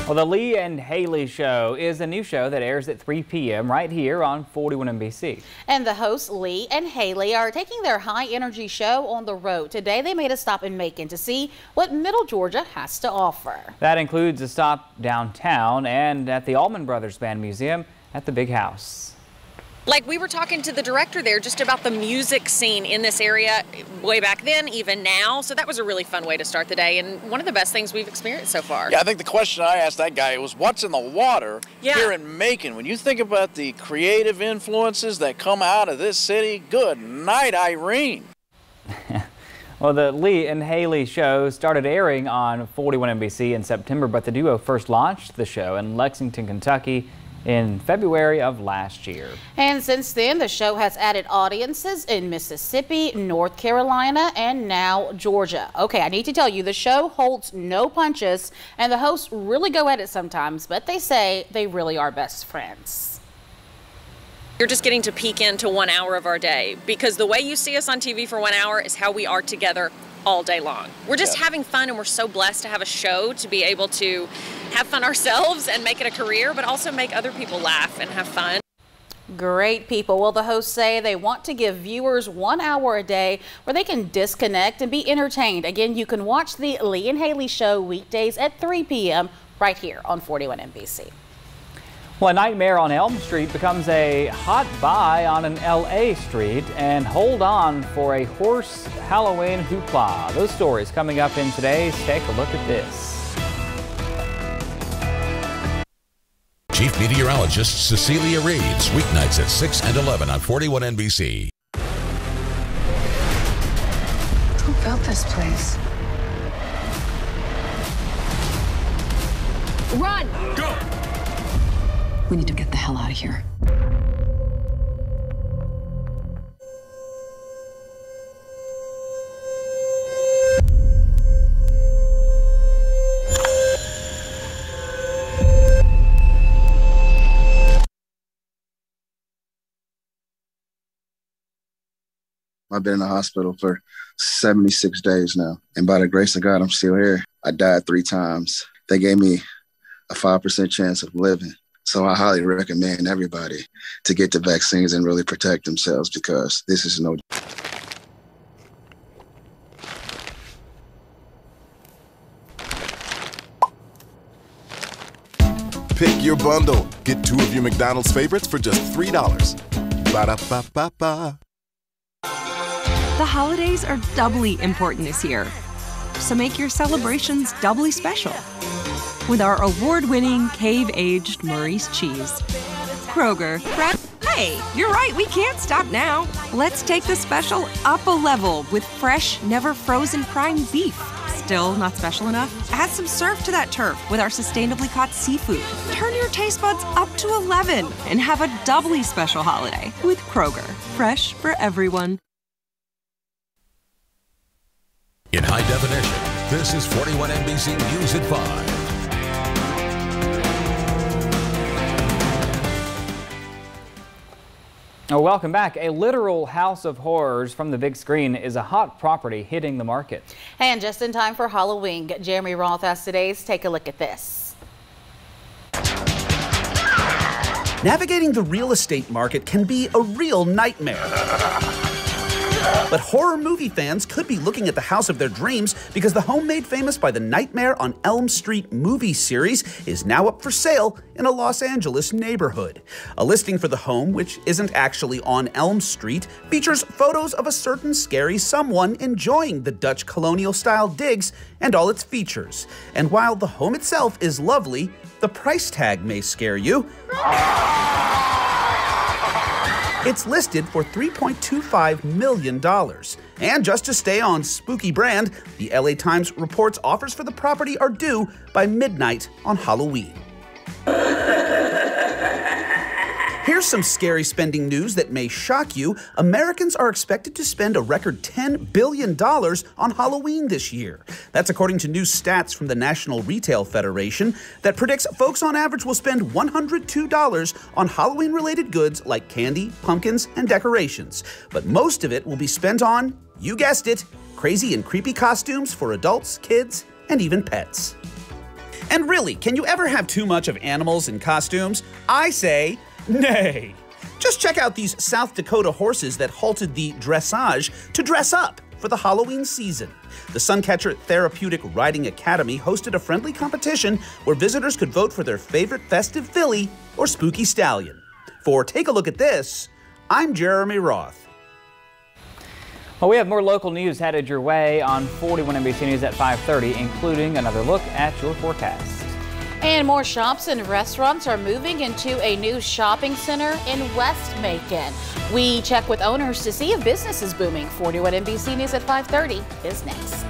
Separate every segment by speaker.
Speaker 1: Well, the Lee and Hayley Show is a new show that airs at 3 p.m. right here on 41 NBC.
Speaker 2: And the hosts, Lee and Hayley, are taking their high-energy show on the road. Today, they made a stop in Macon to see what Middle Georgia has to offer. That includes a stop downtown and at the Allman Brothers Band Museum at the Big House.
Speaker 3: Like, we were talking to the director there just about the music scene in this area way back then, even now. So that was a really fun way to start the day and one of the best things we've experienced so far.
Speaker 4: Yeah, I think the question I asked that guy was, what's in the water here in Macon? When you think about the creative influences that come out of this city, good night, Irene.
Speaker 1: Well, the Lee and Hayley Show started airing on 41 NBC in September, but the duo first launched the show in Lexington, Kentucky in February of last year. And since then, the show has added audiences in Mississippi, North Carolina, and now Georgia. Okay, I need to tell you, the show holds no punches, and the hosts really go at it sometimes, but they say they really are best friends.
Speaker 3: You're just getting to peek into 1 hour of our day, because the way you see us on TV for 1 hour is how we are together all day long. We're just having fun, and we're so blessed to have a show to be able to have fun ourselves and make it a career, but also make other people laugh and have fun.
Speaker 2: Great people. Well, the hosts say they want to give viewers 1 hour a day where they can disconnect and be entertained. Again, you can watch the Lee and Hayley Show weekdays at 3 p.m. right here on 41 NBC.
Speaker 1: Well, a nightmare on Elm Street becomes a hot buy on an LA street, and hold on for a horse Halloween hoopla. Those stories coming up in today's Take a Look at This.
Speaker 5: Chief Meteorologist Cecilia Reeds, weeknights at 6 and 11 on 41 NBC.
Speaker 6: Who built this place? Run!
Speaker 5: Go!
Speaker 6: We need to get the hell out of here.
Speaker 7: I've been in the hospital for 76 days now, and by the grace of God, I'm still here. I died 3 times. They gave me a 5% chance of living. So I highly recommend everybody to get the vaccines and really protect themselves, because this is no...
Speaker 8: Pick your bundle. Get 2 of your McDonald's favorites for just $3. Ba-da-ba-ba-ba.
Speaker 9: The holidays are doubly important this year, so make your celebrations doubly special with our award-winning cave-aged Maurice cheese. Kroger. Hey, you're right, we can't stop now. Let's take the special up a level with fresh, never frozen prime beef. Still not special enough? Add some surf to that turf with our sustainably caught seafood. Turn your taste buds up to 11 and have a doubly special holiday with Kroger. Fresh for everyone.
Speaker 5: In high definition, this is 41 NBC News at 5.
Speaker 1: Oh, welcome back. A literal house of horrors from the big screen is a hot property hitting the market.
Speaker 2: And just in time for Halloween, Jeremy Roth has today's Take a Look at This.
Speaker 10: Navigating the real estate market can be a real nightmare. But horror movie fans could be looking at the house of their dreams, because the home made famous by the Nightmare on Elm Street movie series is now up for sale in a Los Angeles neighborhood. A listing for the home, which isn't actually on Elm Street, features photos of a certain scary someone enjoying the Dutch colonial-style digs and all its features. And while the home itself is lovely, the price tag may scare you. It's listed for $3.25 million. And just to stay on spooky brand, the LA Times reports offers for the property are due by midnight on Halloween. Here's some scary spending news that may shock you. Americans are expected to spend a record $10 billion on Halloween this year. That's according to new stats from the National Retail Federation that predicts folks on average will spend $102 on Halloween-related goods like candy, pumpkins, and decorations. But most of it will be spent on, you guessed it, crazy and creepy costumes for adults, kids, and even pets. And really, can you ever have too much of animals in costumes? I say, nay. Just check out these South Dakota horses that halted the dressage to dress up for the Halloween season. The Suncatcher Therapeutic Riding Academy hosted a friendly competition where visitors could vote for their favorite festive filly or spooky stallion. For Take a Look at This, I'm Jeremy Roth.
Speaker 1: Well, we have more local news headed your way on 41 NBC News at 5:30, including another look at your forecast.
Speaker 2: And more shops and restaurants are moving into a new shopping center in West Macon. We check with owners to see if business is booming. 41 NBC News at 5:30 is next.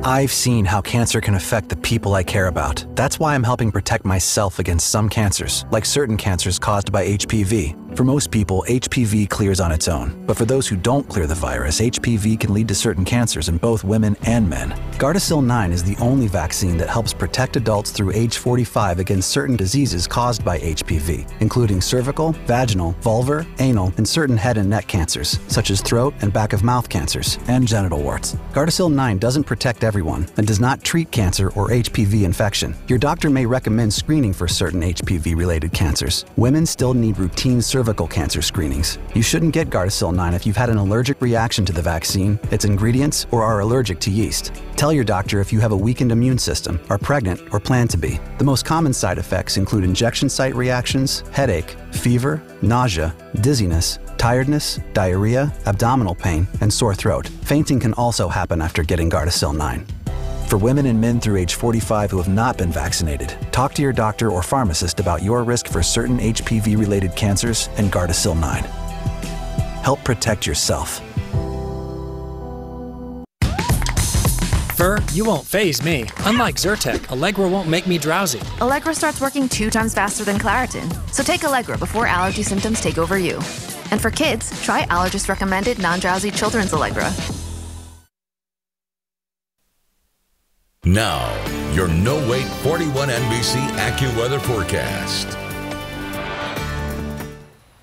Speaker 11: I've seen how cancer can affect the people I care about. That's why I'm helping protect myself against some cancers, like certain cancers caused by HPV. For most people, HPV clears on its own. But for those who don't clear the virus, HPV can lead to certain cancers in both women and men. Gardasil 9 is the only vaccine that helps protect adults through age 45 against certain diseases caused by HPV, including cervical, vaginal, vulvar, anal, and certain head and neck cancers, such as throat and back of mouth cancers, and genital warts. Gardasil 9 doesn't protect everyone and does not treat cancer or HPV infection. Your doctor may recommend screening for certain HPV-related cancers. Women still need routine cervical cancer screenings. You shouldn't get Gardasil 9 if you've had an allergic reaction to the vaccine, its ingredients, or are allergic to yeast. Tell your doctor if you have a weakened immune system, are pregnant, or plan to be. The most common side effects include injection site reactions, headache, fever, nausea, dizziness, tiredness, diarrhea, abdominal pain, and sore throat. Fainting can also happen after getting Gardasil 9. For women and men through age 45 who have not been vaccinated, talk to your doctor or pharmacist about your risk for certain HPV-related cancers and Gardasil 9. Help protect yourself.
Speaker 12: Fur, you won't faze me. Unlike Zyrtec, Allegra won't make me drowsy.
Speaker 13: Allegra starts working 2 times faster than Claritin. So take Allegra before allergy symptoms take over you. And for kids, try allergist-recommended non-drowsy children's Allegra.
Speaker 5: Now, your no-wait 41 NBC Accuweather Forecast.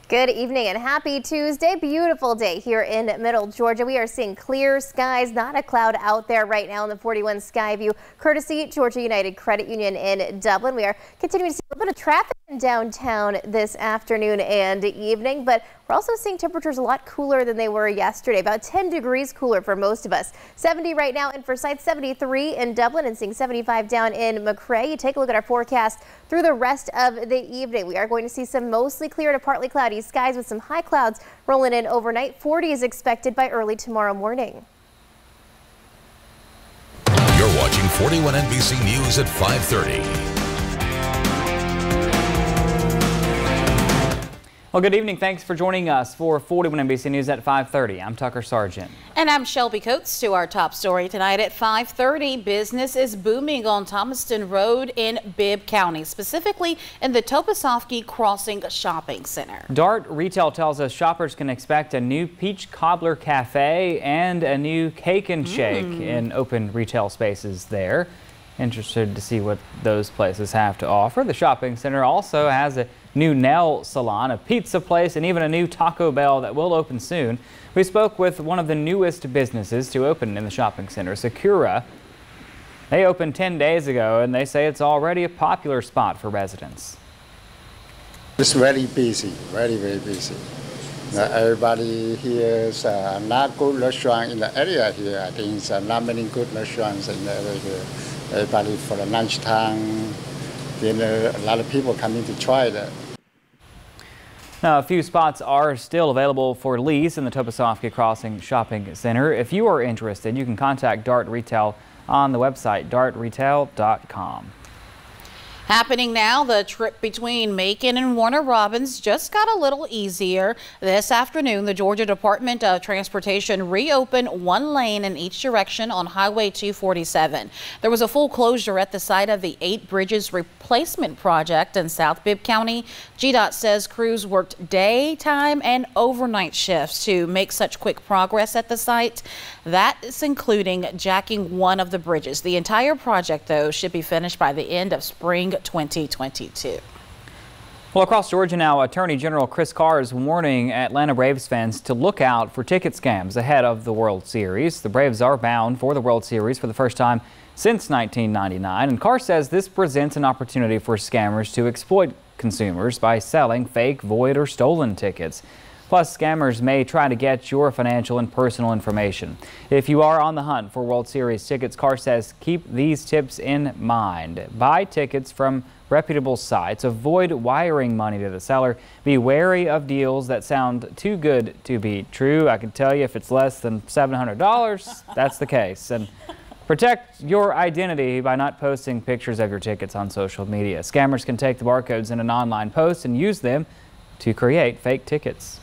Speaker 14: Good evening and happy Tuesday. Beautiful day here in Middle Georgia. We are seeing clear skies, not a cloud out there right now in the 41 sky view, courtesy Georgia United Credit Union in Dublin. We are continuing to see a little bit of traffic in downtown this afternoon and evening, but we're also seeing temperatures a lot cooler than they were yesterday, about 10 degrees cooler for most of us. 70 right now in Forsyth, 73 in Dublin, and seeing 75 down in McRae. You take a look at our forecast through the rest of the evening. We are going to see some mostly clear to partly cloudy skies with some high clouds rolling in overnight. 40 is expected by early tomorrow morning.
Speaker 5: You're watching 41 NBC News at 5:30.
Speaker 1: Well, good evening. Thanks for joining us for 41 NBC News at 5:30. I'm Tucker Sargent.
Speaker 2: And I'm Shelby Coates. To our top story tonight at 5:30, business is booming on Thomaston Road in Bibb County, specifically in the Topasofsky Crossing Shopping Center.
Speaker 1: Dart Retail tells us shoppers can expect a new peach cobbler cafe and a new cake and shake in open retail spaces there. Interested to see what those places have to offer. The shopping center also has a new nail salon, a pizza place, and even a new Taco Bell that will open soon. We spoke with one of the newest businesses to open in the shopping center, Sakura. They opened 10 days ago, and they say it's already a popular spot for residents.
Speaker 15: It's very busy, very busy. Everybody here is not good restaurant in the area here. I think it's not many good restaurants in the area here. Everybody for the lunchtime, dinner, a lot of people coming to try that.
Speaker 1: Now, a few spots are still available for lease in the Topasofsky Crossing Shopping Center. If you are interested, you can contact Dart Retail on the website dartretail.com.
Speaker 2: Happening now, the trip between Macon and Warner Robins just got a little easier. This afternoon, the Georgia Department of Transportation reopened one lane in each direction on Highway 247. There was a full closure at the site of the 8 Bridges Replacement Project in South Bibb County. GDOT says crews worked daytime and overnight shifts to make such quick progress at the site. That is including jacking one of the bridges. The entire project, though, should be finished by the end of spring 2022.
Speaker 1: Well, across Georgia now, Attorney General Chris Carr is warning Atlanta Braves fans to look out for ticket scams ahead of the World Series. The Braves are bound for the World Series for the first time since 1999, and Carr says this presents an opportunity for scammers to exploit consumers by selling fake, void, or stolen tickets. Plus, scammers may try to get your financial and personal information. If you are on the hunt for World Series tickets, Carr says keep these tips in mind. Buy tickets from reputable sites. Avoid wiring money to the seller. Be wary of deals that sound too good to be true. I can tell you if it's less than $700, that's the case. And protect your identity by not posting pictures of your tickets on social media. Scammers can take the barcodes in an online post and use them to create fake tickets.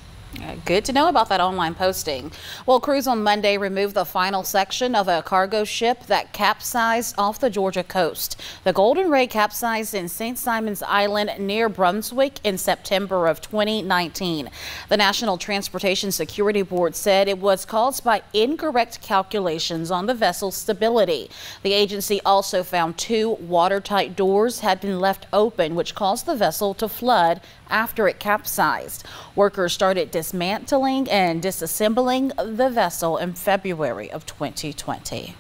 Speaker 2: Good to know about that online posting. Well, crews on Monday removed the final section of a cargo ship that capsized off the Georgia coast. The Golden Ray capsized in St. Simon's Island near Brunswick in September of 2019. The National Transportation Security Board said it was caused by incorrect calculations on the vessel's stability. The agency also found 2 watertight doors had been left open, which caused the vessel to flood after it capsized. Workers started dismantling and disassembling the vessel in February of 2020.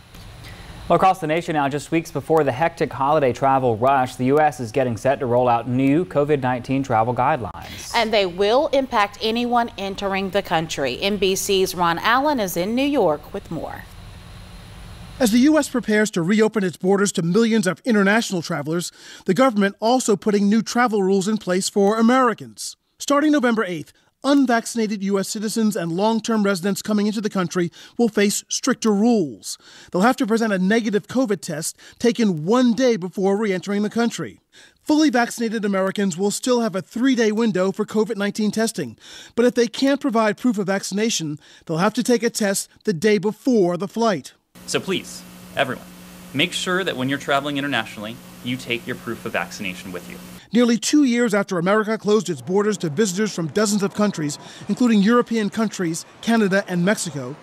Speaker 1: Well, across the nation now, just weeks before the hectic holiday travel rush, the U.S. is getting set to roll out new COVID-19 travel guidelines.
Speaker 2: And they will impact anyone entering the country. NBC's Ron Allen is in New York with more.
Speaker 16: As the U.S. prepares to reopen its borders to millions of international travelers, the government also putting new travel rules in place for Americans. Starting November 8th, unvaccinated U.S. citizens and long-term residents coming into the country will face stricter rules. They'll have to present a negative COVID test taken 1 day before re-entering the country. Fully vaccinated Americans will still have a 3-day window for COVID-19 testing, but if they can't provide proof of vaccination, they'll have to take a test the day before the flight.
Speaker 17: So please, everyone, make sure that when you're traveling internationally, you take your proof of vaccination with you.
Speaker 16: Nearly 2 years after America closed its borders to visitors from dozens of countries, including European countries, Canada, and Mexico,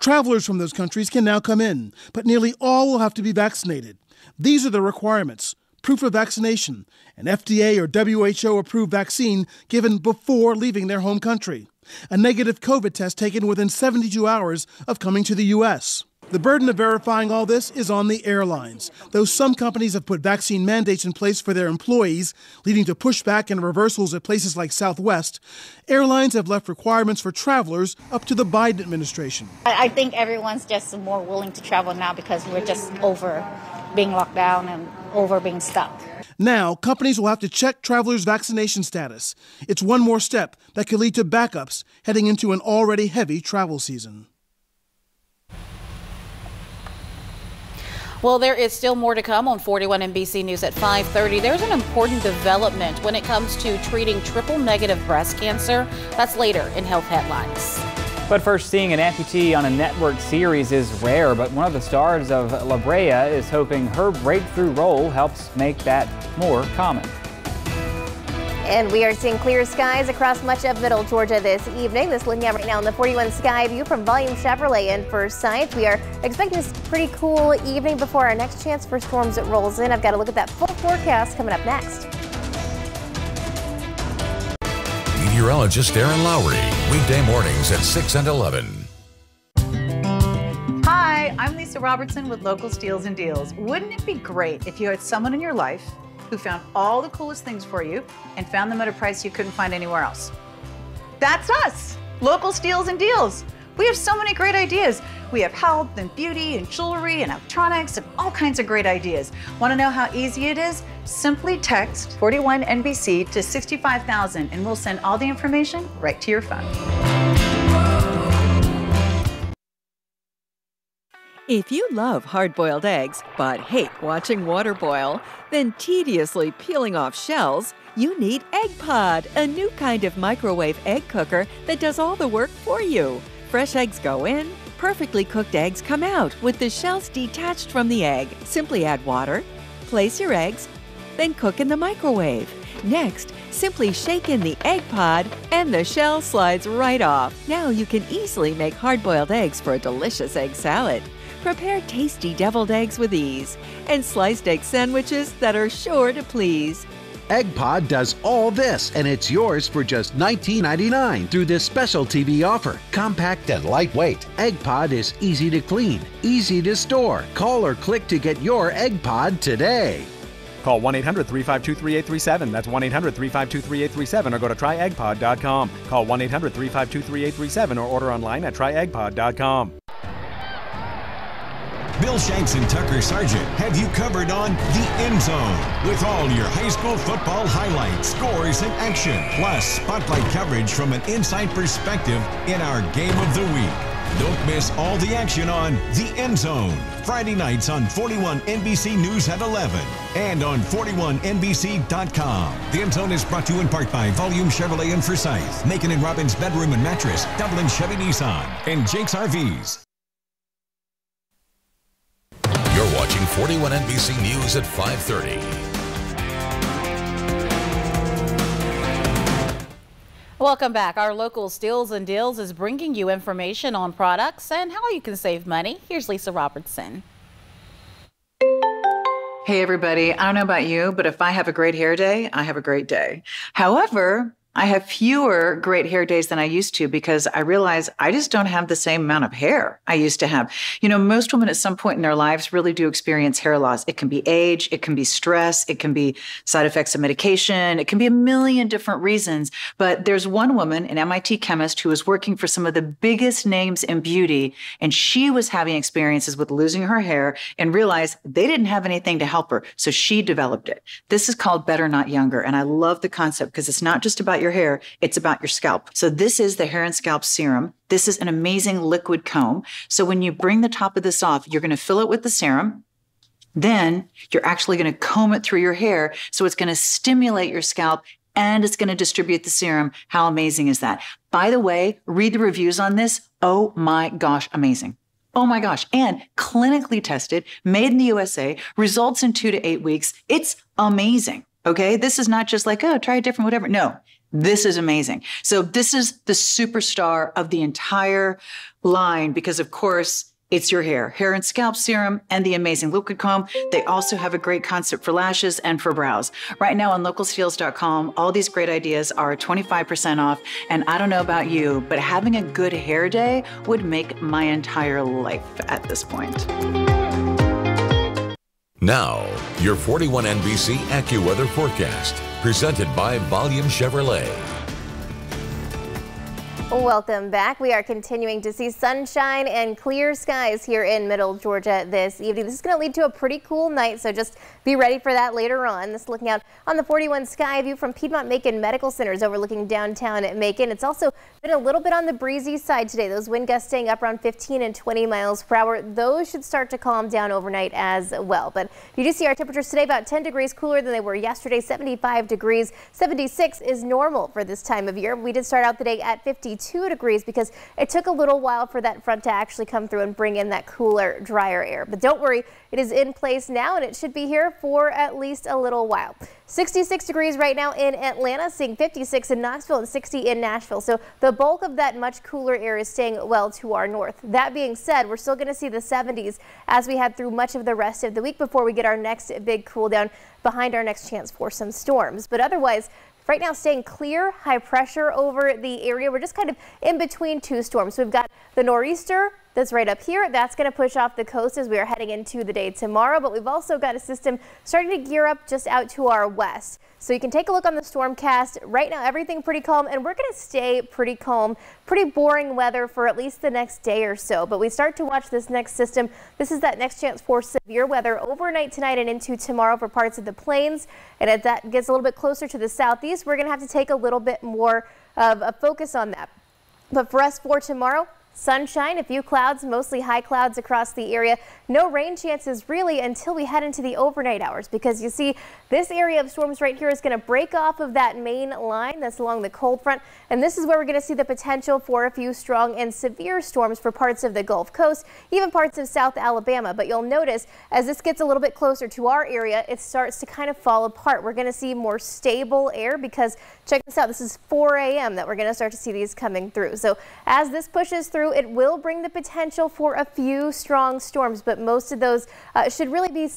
Speaker 16: travelers from those countries can now come in, but nearly all will have to be vaccinated. These are the requirements: proof of vaccination, an FDA or WHO-approved vaccine given before leaving their home country, a negative COVID test taken within 72 hours of coming to the U.S. The burden of verifying all this is on the airlines. Though some companies have put vaccine mandates in place for their employees, leading to pushback and reversals at places like Southwest, airlines have left requirements for travelers up to the Biden administration.
Speaker 18: I think everyone's just more willing to travel now because we're just over being locked down and over being stuck.
Speaker 16: Now, companies will have to check travelers' vaccination status. It's one more step that could lead to backups heading into an already heavy travel season.
Speaker 2: Well, there is still more to come on 41 NBC News at 5:30. There's an important development when it comes to treating triple-negative breast cancer. That's later in Health Headlines.
Speaker 1: But first, seeing an amputee on a network series is rare, but one of the stars of La Brea is hoping her breakthrough role helps make that more common.
Speaker 14: And we are seeing clear skies across much of middle Georgia this evening. This looking at right now in the 41 sky view from Volume Chevrolet in Forsyth. We are expecting this pretty cool evening before our next chance for storms that rolls in. I've got to look at that full forecast coming up next.
Speaker 5: Meteorologist Aaron Lowry, weekday mornings at 6 and 11.
Speaker 19: Hi, I'm Lisa Robertson with Local Steals and Deals. Wouldn't it be great if you had someone in your life who found all the coolest things for you and found them at a price you couldn't find anywhere else? That's us, Local Steals and Deals. We have so many great ideas. We have health and beauty and jewelry and electronics and all kinds of great ideas. Want to know how easy it is? Simply text 41NBC to 65,000 and we'll send all the information right to your phone.
Speaker 20: If you love hard-boiled eggs but hate watching water boil, then tediously peeling off shells, you need Eggpod, a new kind of microwave egg cooker that does all the work for you. Fresh eggs go in, perfectly cooked eggs come out with the shells detached from the egg. Simply add water, place your eggs, then cook in the microwave. Next, simply shake in the Eggpod and the shell slides right off. Now you can easily make hard-boiled eggs for a delicious egg salad. Prepare tasty deviled eggs with ease and sliced egg sandwiches that are sure to please.
Speaker 21: Eggpod does all this, and it's yours for just $19.99 through this special TV offer. Compact and lightweight, Eggpod is easy to clean, easy to store. Call or click to get your Eggpod today.
Speaker 22: Call 1-800-352-3837. That's 1-800-352-3837 or go to tryeggpod.com. Call 1-800-352-3837 or order online at tryeggpod.com.
Speaker 23: Bill Shanks and Tucker Sargent have you covered on The End Zone with all your high school football highlights, scores, and action, plus spotlight coverage from an inside perspective in our Game of the Week. Don't miss all the action on The End Zone, Friday nights on 41 NBC News at 11 and on 41NBC.com. The End Zone is brought to you in part by Volume Chevrolet and Forsyth, Macon and Robbins Bedroom and Mattress, Dublin Chevy Nissan, and Jake's RVs.
Speaker 5: You're watching 41 NBC News at 5:30.
Speaker 2: Welcome back. Our local Steals and Deals is bringing you information on products and how you can save money. Here's Lisa Robertson.
Speaker 19: Hey everybody, I don't know about you, but if I have a great hair day, I have a great day. However, I have fewer great hair days than I used to because I realize I just don't have the same amount of hair I used to have. You know, most women at some point in their lives really do experience hair loss. It can be age, it can be stress, it can be side effects of medication, it can be a million different reasons. But there's one woman, an MIT chemist, who is working for some of the biggest names in beauty, and she was having experiences with losing her hair and realized they didn't have anything to help her. So she developed it. This is called Better Not Younger. And I love the concept because it's not just about your hair, it's about your scalp. So this is the Hair and Scalp Serum. This is an amazing liquid comb. So when you bring the top of this off, you're going to fill it with the serum. Then you're actually going to comb it through your hair. So it's going to stimulate your scalp and it's going to distribute the serum. How amazing is that? By the way, read the reviews on this. Oh my gosh, amazing. Oh my gosh. And clinically tested, made in the USA, results in 2 to 8 weeks. It's amazing. Okay. This is not just like, oh, try a different whatever. No. This is amazing. So this is the superstar of the entire line because, of course, it's your hair. Hair and Scalp Serum and the amazing liquid comb. They also have a great concept for lashes and for brows. Right now on localsteals.com, all these great ideas are 25% off. And I don't know about you, but having a good hair day would make my entire life at this point.
Speaker 5: Now, your 41 NBC Accuweather Forecast, presented by Volume Chevrolet.
Speaker 14: Welcome back. We are continuing to see sunshine and clear skies here in Middle Georgia this evening. This is going to lead to a pretty cool night, so just be ready for that later on. This is looking out on the 41 sky view from Piedmont-Macon Medical Centers overlooking downtown Macon. It's also been a little bit on the breezy side today. Those wind gusts staying up around 15 and 20 miles per hour. Those should start to calm down overnight as well. But you do see our temperatures today about 10 degrees cooler than they were yesterday, 75 degrees. 76 is normal for this time of year. We did start out the day at 52 degrees because it took a little while for that front to actually come through and bring in that cooler, drier air. But don't worry, it is in place now and it should be here for at least a little while. 66 degrees right now in Atlanta, seeing 56 in Knoxville and 60 in Nashville. So the bulk of that much cooler air is staying well to our north. That being said, we're still going to see the 70s as we head through much of the rest of the week before we get our next big cool down behind our next chance for some storms. But otherwise, right now staying clear, high pressure over the area. We're just kind of in between two storms. So we've got the nor'easter that's right up here. That's going to push off the coast as we are heading into the day tomorrow. But we've also got a system starting to gear up just out to our west. So you can take a look on the stormcast. Right now, everything pretty calm, and we're going to stay pretty calm, pretty boring weather for at least the next day or so. But we start to watch this next system. This is that next chance for severe weather overnight tonight and into tomorrow for parts of the plains. And as that gets a little bit closer to the southeast, we're going to have to take a little bit more of a focus on that. But for us for tomorrow, sunshine, a few clouds, mostly high clouds across the area. No rain chances really until we head into the overnight hours because you see this area of storms right here is going to break off of that main line that's along the cold front. And this is where we're going to see the potential for a few strong and severe storms for parts of the Gulf Coast, even parts of South Alabama. But you'll notice as this gets a little bit closer to our area, it starts to kind of fall apart. We're going to see more stable air because check this out. This is 4 a.m. that we're going to start to see these coming through. So as this pushes through, it will bring the potential for a few strong storms, but most of those should really be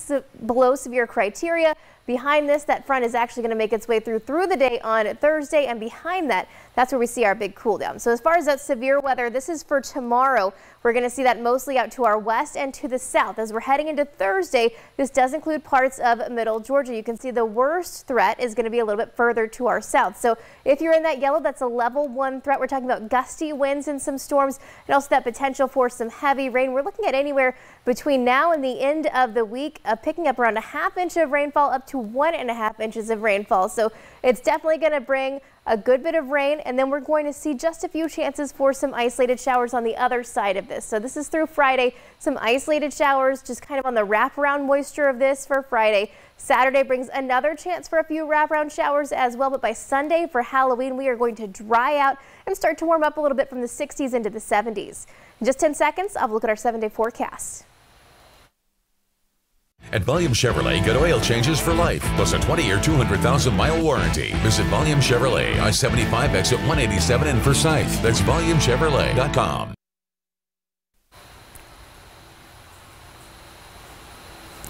Speaker 14: below severe criteria. Behind this, that front is actually going to make its way through the day on Thursday, and behind that, that's where we see our big cool down. So as far as that severe weather, this is for tomorrow. We're going to see that mostly out to our west and to the south. As we're heading into Thursday, this does include parts of middle Georgia. You can see the worst threat is going to be a little bit further to our south. So if you're in that yellow, that's a level 1 threat. We're talking about gusty winds and some storms, and also that potential for some heavy rain. We're looking at anywhere between now and the end of the week, picking up around a ½ inch of rainfall up to 1½ inches of rainfall. So it's definitely going to bring a good bit of rain, and then we're going to see just a few chances for some isolated showers on the other side of this. So this is through Friday, some isolated showers just kind of on the wraparound moisture of this for Friday. Saturday brings another chance for a few wraparound showers as well, but by Sunday for Halloween, we are going to dry out and start to warm up a little bit from the 60s into the 70s. In just 10 seconds, I'll look at our 7-day forecast.
Speaker 5: At Volume Chevrolet, get oil changes for life, plus a 20-year, 200,000-mile warranty. Visit Volume Chevrolet, I-75 exit 187 in Forsyth. That's volumechevrolet.com.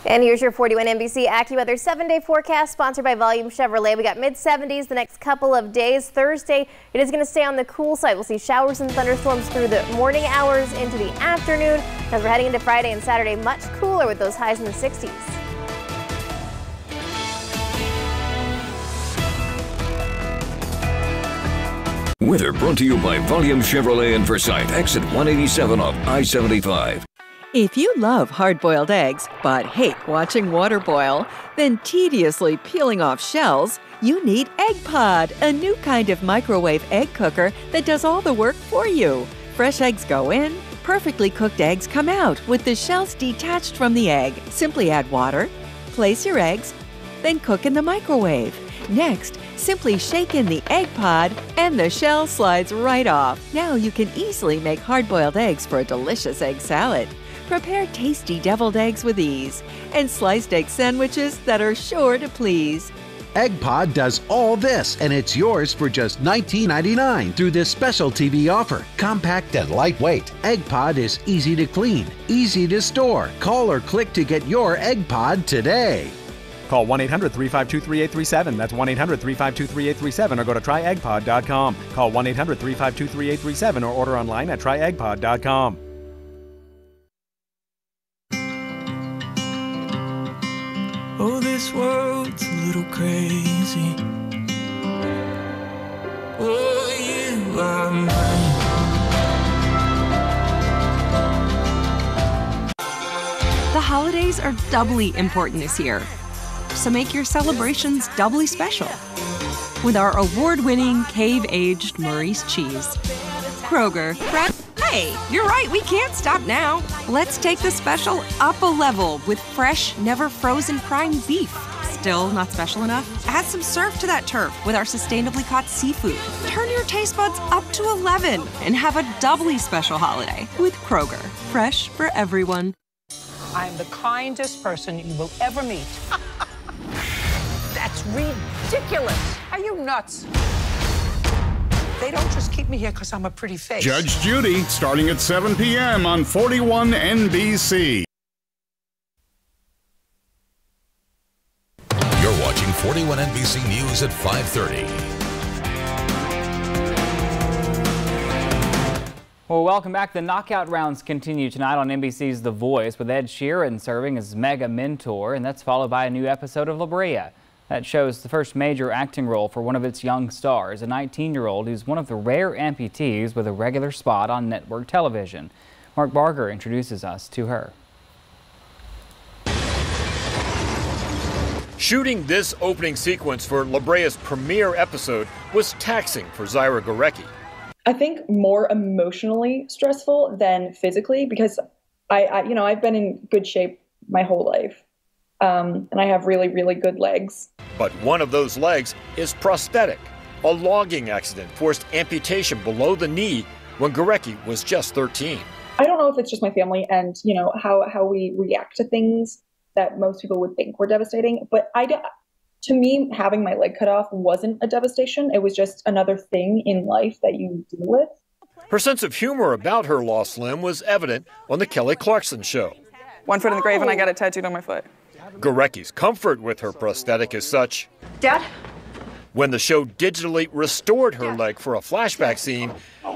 Speaker 14: And here's your 41 NBC AccuWeather 7-day forecast, sponsored by Volume Chevrolet. We got mid-70s the next couple of days. Thursday, it is going to stay on the cool side. We'll see showers and thunderstorms through the morning hours into the afternoon. As we're heading into Friday and Saturday, much cooler with those highs in the 60s.
Speaker 3: Weather brought to you by Volume Chevrolet in Forsyth, exit 187 off I-75.
Speaker 20: If you love hard-boiled eggs but hate watching water boil, then tediously peeling off shells, you need Eggpod, a new kind of microwave egg cooker that does all the work for you. Fresh eggs go in, perfectly cooked eggs come out with the shells detached from the egg. Simply add water, place your eggs, then cook in the microwave. Next, simply shake in the Eggpod and the shell slides right off. Now you can easily make hard-boiled eggs for a delicious egg salad. Prepare tasty deviled eggs with ease and sliced egg sandwiches that are sure to please.
Speaker 21: Eggpod does all this, and it's yours for just $19.99 through this special TV offer. Compact and lightweight, Eggpod is easy to clean, easy to store. Call or click to get your Eggpod today.
Speaker 22: Call 1-800-352-3837. That's 1-800-352-3837 or go to tryeggpod.com. Call 1-800-352-3837 or order online at tryeggpod.com.
Speaker 4: Oh, this world's a little crazy. Oh, you are mine.
Speaker 9: The holidays are doubly important this year, so make your celebrations doubly special with our award-winning cave-aged Maurice cheese. Kroger. Hey, you're right, we can't stop now. Let's take the special up a level with fresh, never frozen prime beef. Still not special enough? Add some surf to that turf with our sustainably caught seafood. Turn your taste buds up to 11 and have a doubly special holiday with Kroger. Fresh for everyone.
Speaker 6: I'm the kindest person you will ever meet. That's ridiculous. Are you nuts? They don't just keep me here because I'm a pretty face.
Speaker 24: Judge Judy, starting at 7 p.m. on 41 NBC.
Speaker 5: You're watching 41 NBC News at 5:30.
Speaker 1: Well, welcome back. The knockout rounds continue tonight on NBC's The Voice with Ed Sheeran serving as mega mentor, and that's followed by a new episode of La Brea. That shows the first major acting role for one of its young stars, a 19-year-old who's one of the rare amputees with a regular spot on network television. Mark Barker introduces us to her.
Speaker 25: Shooting this opening sequence for La Brea's premiere episode was taxing for Zyra Gorecki.
Speaker 26: I think more emotionally stressful than physically because I've been in good shape my whole life. And I have really, really good legs.
Speaker 25: But one of those legs is prosthetic. A logging accident forced amputation below the knee when Gorecki was just 13.
Speaker 26: I don't know if it's just my family and, how we react to things that most people would think were devastating. But to me, having my leg cut off wasn't a devastation. It was just another thing in life that you deal with.
Speaker 25: Her sense of humor about her lost limb was evident on the Kelly Clarkson show.
Speaker 27: One foot in the grave and I got it tattooed on my foot.
Speaker 25: Gorecki's comfort with her prosthetic is such.
Speaker 6: Dad?
Speaker 25: When the show digitally restored her leg for a flashback scene,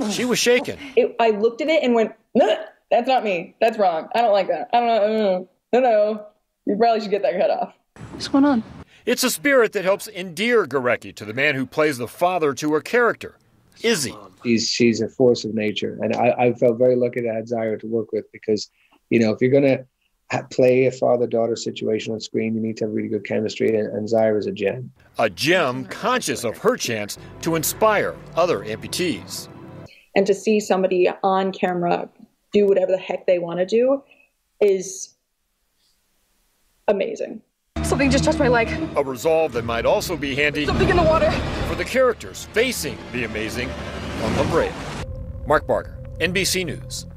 Speaker 25: she was shaken.
Speaker 26: I looked at it and went, no, that's not me. That's wrong. I don't like that. I don't know. No. You probably should get that cut off.
Speaker 6: What's going on?
Speaker 25: It's a spirit that helps endear Gorecki to the man who plays the father to her character, Izzy.
Speaker 7: She's a force of nature. And I felt very lucky to have Zyra to work with because, if you're going to play a father-daughter situation on screen, you need to have really good chemistry, and Zyra's a gem.
Speaker 25: A gem conscious of her chance to inspire other amputees.
Speaker 26: And to see somebody on camera do whatever the heck they want to do is amazing.
Speaker 6: Something just touched my leg.
Speaker 25: A resolve that might also be handy
Speaker 6: Something in the water.
Speaker 25: for the characters facing the amazing on La Brea. Mark Barger, NBC News.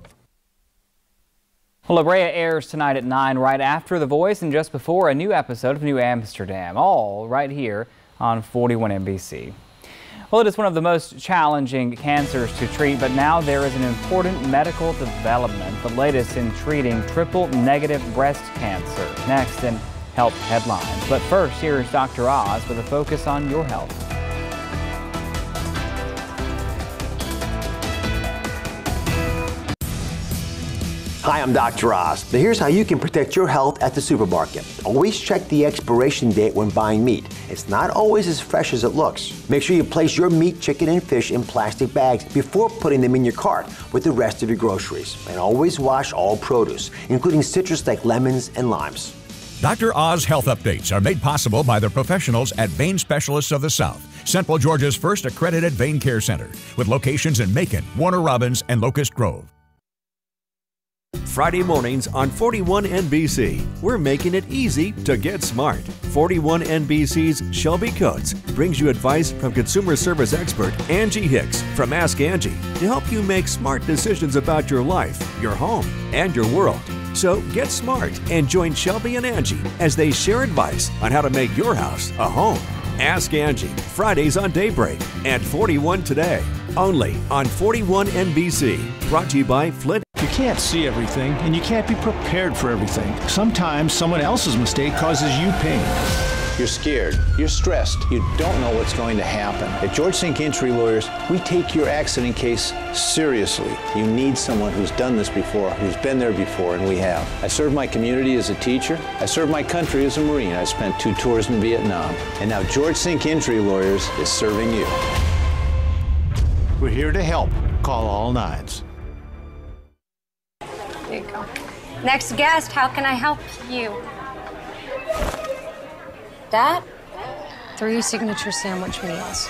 Speaker 1: La Brea airs tonight at 9 right after The Voice and just before a new episode of New Amsterdam, all right here on 41 NBC. Well, it is one of the most challenging cancers to treat, but now there is an important medical development, the latest in treating triple-negative breast cancer. Next in Health Headlines. But first, here is Dr. Oz with a focus on your health.
Speaker 8: Hi, I'm Dr. Oz. Now here's how you can protect your health at the supermarket. Always check the expiration date when buying meat. It's not always as fresh as it looks. Make sure you place your meat, chicken, and fish in plastic bags before putting them in your cart with the rest of your groceries. And always wash all produce, including citrus like lemons and limes.
Speaker 10: Dr. Oz health updates are made possible by the professionals at Vein Specialists of the South, Central Georgia's first accredited vein care center, with locations in Macon, Warner Robins, and Locust Grove.
Speaker 11: Friday mornings on 41 NBC, we're making it easy to get smart. 41 NBC's Shelby Coates brings you advice from consumer service expert Angie Hicks from Ask Angie to help you make smart decisions about your life, your home, and your world. So get smart and join Shelby and Angie as they share advice on how to make your house a home. Ask Angie, Fridays on Daybreak and 41 Today, only on 41 NBC. Brought to you by Flint.
Speaker 12: You can't see everything, and you can't be prepared for everything. Sometimes someone else's mistake causes you pain.
Speaker 13: You're scared, you're stressed, you don't know what's going to happen. At George Sink Injury Lawyers, we take your accident case seriously. You need someone who's done this before, who's been there before, and we have. I served my community as a teacher. I served my country as a Marine. I spent 2 tours in Vietnam. And now George Sink Injury Lawyers is serving you.
Speaker 12: We're here to help. Call all 9s.
Speaker 27: There you go. Next guest, how can I help you? That? 3 signature sandwich meals.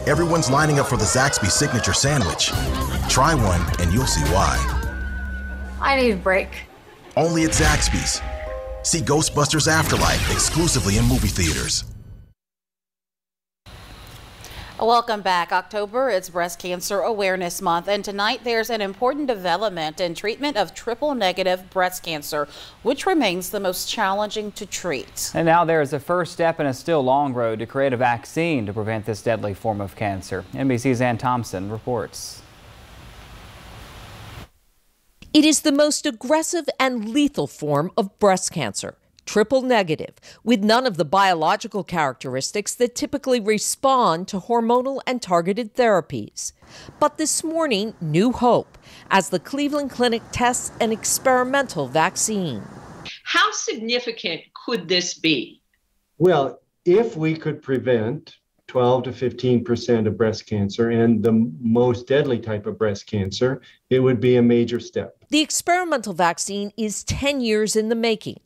Speaker 28: Everyone's lining up for the Zaxby signature sandwich. Try one and you'll see why.
Speaker 27: I need a break.
Speaker 28: Only at Zaxby's. See Ghostbusters Afterlife exclusively in movie theaters.
Speaker 2: Welcome back. October, it's Breast Cancer Awareness Month, and tonight there's an important development in treatment of triple-negative breast cancer, which remains the most challenging to treat.
Speaker 1: And now there is a first step in a still long road to create a vaccine to prevent this deadly form of cancer. NBC's Ann Thompson reports.
Speaker 29: It is the most aggressive and lethal form of breast cancer. Triple negative, with none of the biological characteristics that typically respond to hormonal and targeted therapies. But this morning, new hope as the Cleveland Clinic tests an experimental vaccine.
Speaker 30: How significant could this be?
Speaker 31: Well, if we could prevent 12 to 15% of breast cancer and the most deadly type of breast cancer, it would be a major step.
Speaker 29: The experimental vaccine is 10 years in the making.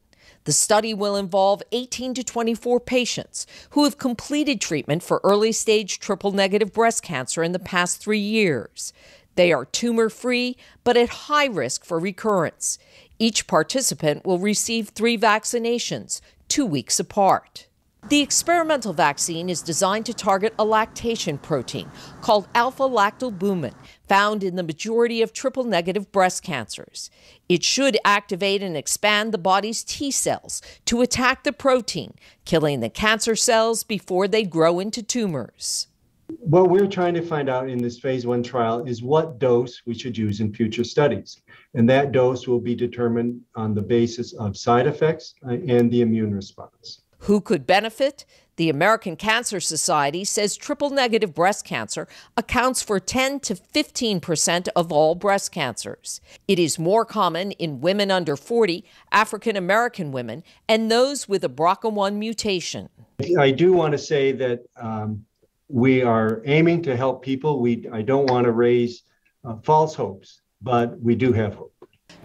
Speaker 29: The study will involve 18 to 24 patients who have completed treatment for early-stage triple-negative breast cancer in the past 3 years. They are tumor-free, but at high risk for recurrence. Each participant will receive 3 vaccinations, 2 weeks apart. The experimental vaccine is designed to target a lactation protein called alpha-lactalbumin, found in the majority of triple-negative breast cancers. It should activate and expand the body's T cells to attack the protein, killing the cancer cells before they grow into tumors.
Speaker 31: What we're trying to find out in this phase 1 trial is what dose we should use in future studies. And that dose will be determined on the basis of side effects and the immune response.
Speaker 29: Who could benefit? The American Cancer Society says triple-negative breast cancer accounts for 10 to 15% of all breast cancers. It is more common in women under 40, African American women, and those with a BRCA1 mutation.
Speaker 31: I do want to say that we are aiming to help people. I don't want to raise false hopes, but we do have hope.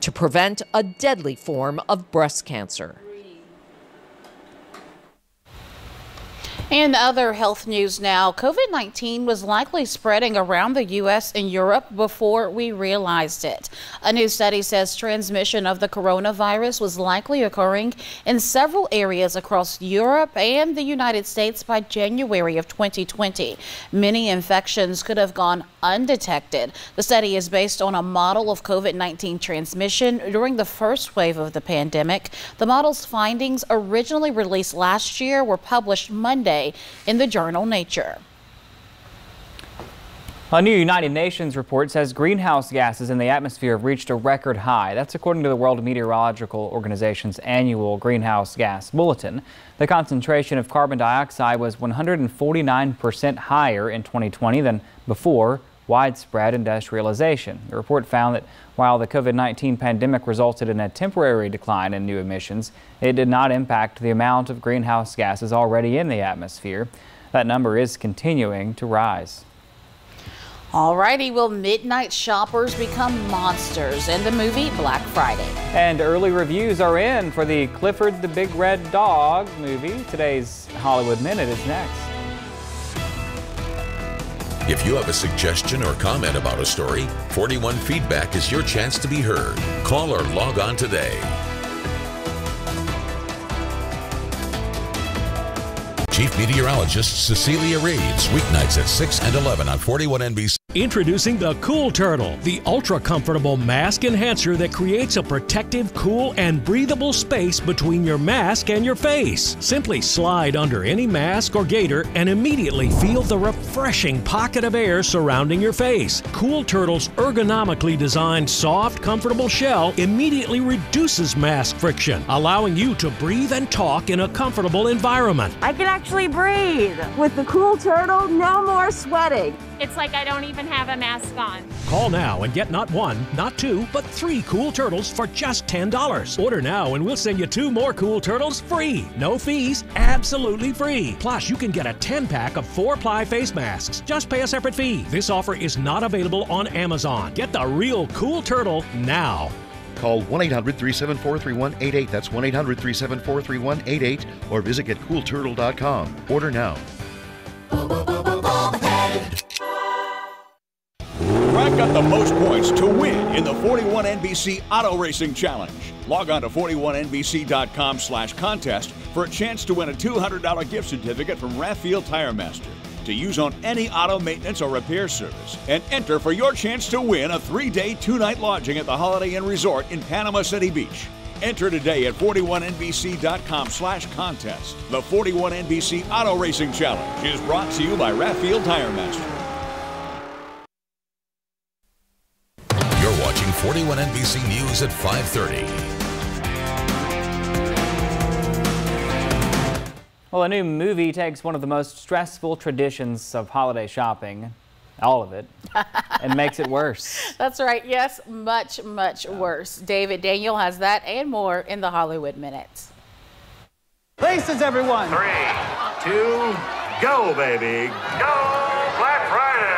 Speaker 29: To prevent a deadly form of breast cancer.
Speaker 2: In other health news now, COVID-19 was likely spreading around the U.S. and Europe before we realized it. A new study says transmission of the coronavirus was likely occurring in several areas across Europe and the United States by January of 2020. Many infections could have gone undetected. The study is based on a model of COVID-19 transmission during the first wave of the pandemic. The model's findings, originally released last year, were published Monday in the journal Nature.
Speaker 1: A new United Nations report says greenhouse gases in the atmosphere have reached a record high. That's according to the World Meteorological Organization's annual greenhouse gas bulletin. The concentration of carbon dioxide was 149% higher in 2020 than before widespread industrialization. The report found that while the COVID-19 pandemic resulted in a temporary decline in new emissions, it did not impact the amount of greenhouse gases already in the atmosphere. That number is continuing to rise.
Speaker 2: Alrighty, will midnight shoppers become monsters in the movie Black Friday?
Speaker 1: And early reviews are in for the Clifford the Big Red Dog movie. Today's Hollywood Minute is next.
Speaker 5: If you have a suggestion or comment about a story, 41 Feedback is your chance to be heard. Call or log on today. Chief Meteorologist Cecilia Reeves, weeknights at 6 and 11 on 41 NBC.
Speaker 3: Introducing the Cool Turtle, the ultra-comfortable mask enhancer that creates a protective, cool, and breathable space between your mask and your face. Simply slide under any mask or gaiter and immediately feel the refreshing pocket of air surrounding your face. Cool Turtle's ergonomically designed, soft, comfortable shell immediately reduces mask friction, allowing you to breathe and talk in a comfortable environment.
Speaker 14: I can actually breathe. With the Cool Turtle, no more sweating.
Speaker 15: It's like I don't even have a mask on.
Speaker 3: Call now and get not one, not two, but 3 Cool Turtles for just $10. Order now and we'll send you 2 more Cool Turtles free. No fees, absolutely free. Plus, you can get a 10-pack of 4-ply face masks. Just pay a separate fee. This offer is not available on Amazon. Get the real Cool Turtle now.
Speaker 16: Call 1-800-374-3188. That's 1-800-374-3188 or visit getcoolturtle.com. Order now.
Speaker 10: Rack up the most points to win in the 41 NBC Auto Racing Challenge. Log on to 41NBC.com/contest for a chance to win a $200 gift certificate from Raffield Tire Master to use on any auto maintenance or repair service. And enter for your chance to win a 3-day, 2-night lodging at the Holiday Inn Resort in Panama City Beach. Enter today at 41NBC.com/contest. The 41 NBC Auto Racing Challenge is brought to you by Raffield Tire Master.
Speaker 5: You're watching 41 NBC News at 5:30.
Speaker 1: Well, a new movie takes one of the most stressful traditions of holiday shopping, all of it, and makes it worse.
Speaker 2: That's right. Yes, much, much worse. David Daniel has that and more in the Hollywood Minute.
Speaker 17: Places, everyone.
Speaker 18: 3, 2, go, baby. Go Black Friday.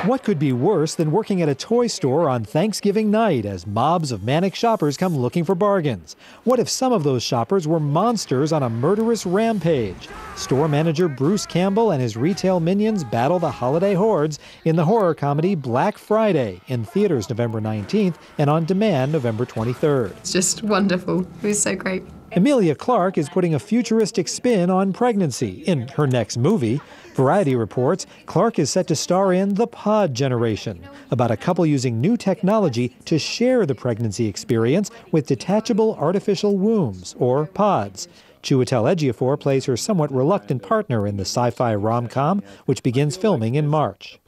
Speaker 19: What could be worse than working at a toy store on Thanksgiving night as mobs of manic shoppers come looking for bargains? What if some of those shoppers were monsters on a murderous rampage? Store manager Bruce Campbell and his retail minions battle the holiday hordes in the horror comedy Black Friday, in theaters November 19th and on demand November 23rd.
Speaker 20: It's just wonderful. It was so great.
Speaker 19: Emilia Clark is putting a futuristic spin on pregnancy in her next movie. Variety reports Clark is set to star in The Pod Generation, about a couple using new technology to share the pregnancy experience with detachable artificial wombs, or pods. Chiwetel Ejiofor plays her somewhat reluctant partner in the sci-fi rom-com, which begins filming in March.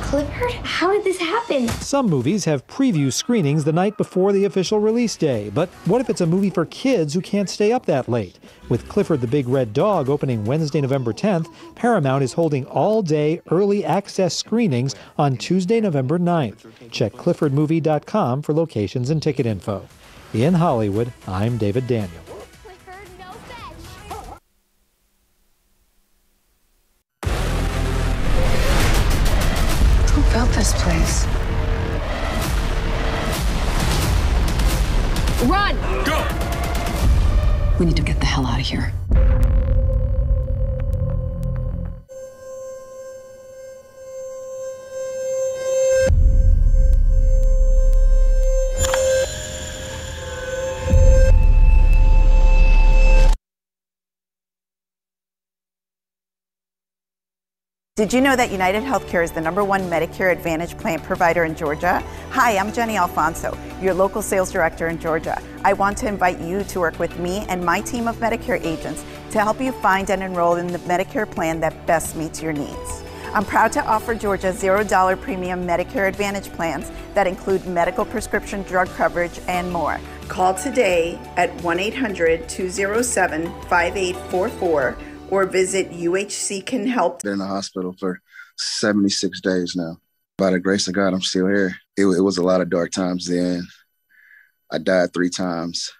Speaker 27: Clifford, how did this happen?
Speaker 19: Some movies have preview screenings the night before the official release day, but what if it's a movie for kids who can't stay up that late? With Clifford the Big Red Dog opening Wednesday, November 10th, Paramount is holding all-day early access screenings on Tuesday, November 9th. Check cliffordmovie.com for locations and ticket info. In Hollywood, I'm David Daniel.
Speaker 27: Who built this place? Run!
Speaker 18: Go!
Speaker 27: We need to get the hell out of here.
Speaker 4: Did you know that United Healthcare is the #1 Medicare Advantage plan provider in Georgia? Hi, I'm Jenny Alfonso, your local sales director in Georgia. I want to invite you to work with me and my team of Medicare agents to help you find and enroll in the Medicare plan that best meets your needs. I'm proud to offer Georgia $0 premium Medicare Advantage plans that include medical prescription drug coverage and more. Call today at 1-800-207-5844 or visit UHC-Can-Help.
Speaker 6: Been in the hospital for 76 days now. By the grace of God, I'm still here. It was a lot of dark times then. I died 3 times.